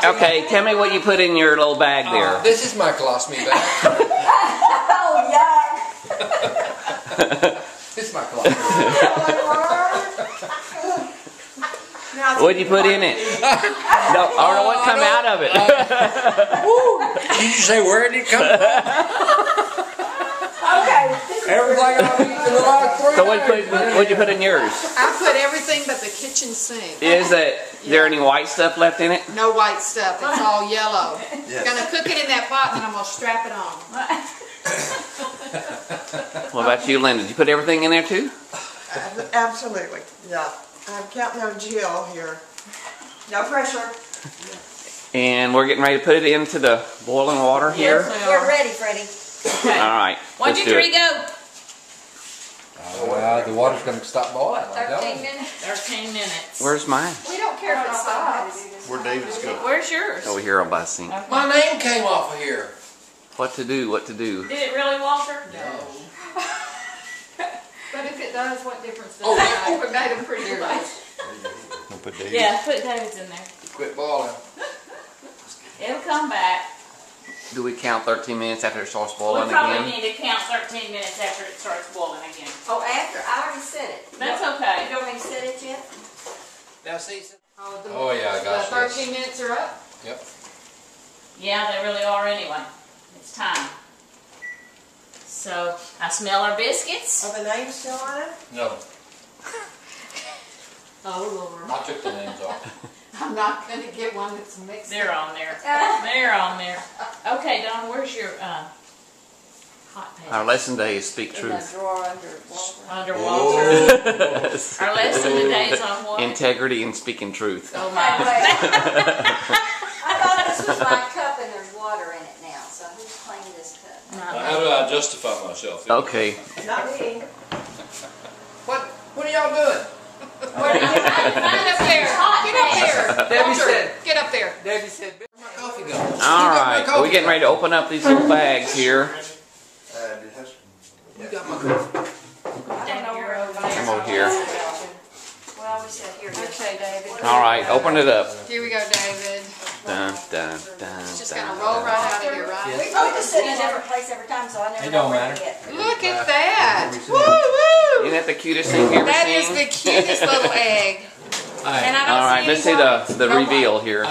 Okay, tell me what you put in your little bag there. This is my colostomy bag. Oh, yuck. This is my colostomy bag. What'd you put in it? No, or what come out of it? Did you say where did it come from? Okay. Everything I've eaten in the last 3 So days. what'd you put in yours? I put everything but the kitchen sink. Is there any white stuff left in it? No white stuff. It's all yellow. I'm gonna cook it in that pot and then I'm gonna strap it on. What about you, Linda? Did you put everything in there too? Absolutely, yeah. I'm counting on Jill here. No pressure. And we're getting ready to put it into the boiling water here. We're ready, Freddie. Okay. All right. 1, 2, 3, go. The water's going to stop boiling. 13 minutes? 13 minutes. Where's mine? We don't care if it stops. Where David's going. Where's yours? Over here on by the sink. My name came off of here. What to do? What to do? Did it really, Walter? No. But if it does, what difference does it make? We made them pretty good. Put David. Yeah, put David's in there. Quit boiling. It'll come back. Do we count 13 minutes after it starts We boiling probably again? need to count 13 minutes after it starts boiling again. Oh, after. I already said it. That's You okay. don't want me to set it yet? Now see. Oh, Yeah, I got the 13 minutes are up. Yep. Yeah, they really are anyway. It's time. So, I smell our biscuits. Are the names still on it? No, Oh, Lord. I took the names off. I'm not going to get one that's mixed. They're on there. They're on there. Okay, Donna, where's your hot pan? Our lesson today is speak In the truth. drawer under water. Underwater. Our lesson today is on what? Integrity and speaking truth. Oh Hey, my. wait. I thought this was my cup and there's water in it now, so who's cleaned this cup? How do I justify myself? Okay. Not me. What are y'all doing? Get up there. Get up there. Debbie Walter, said. Get up there. Debbie said, "Where's my coffee go?" All right. We're getting ready to open up these little bags here. You got my coffee. I don't know where everybody Come over here. Well, we said here. Okay, David. All right. Open it up. Here we go, David. Dun, dun, dun, It's just dun, going to roll dun. right out of here, right? We just sit in a different place every time, so I never It know don't where matter. to get. Look at that. Woo, woo. Isn't that the cutest thing you ever That seen? is the cutest little egg. And I don't All right. see Let's see anybody. the reveal here.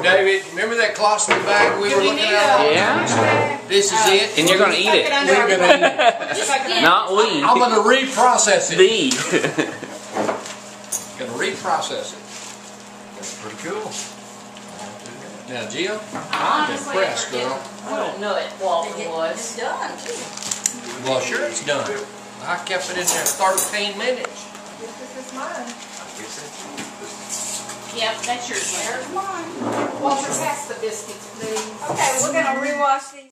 David, remember that colostomy bag we Do were we looking need at? a Yeah. bag? This is it. And you're gonna eat Tuck it. under We're our gonna eat it. Just like an Not we. I'm gonna reprocess it. The. Gonna reprocess it. That's pretty cool. Now, Jill, I'm Honestly, impressed, I girl. don't know it, Walter It's was. done, too. Well, sure it's done. I kept it in there 13 minutes. This is mine. Yep, that's yours. There's mine. Walter, pass the biscuits, please. Okay, we're gonna rewash these.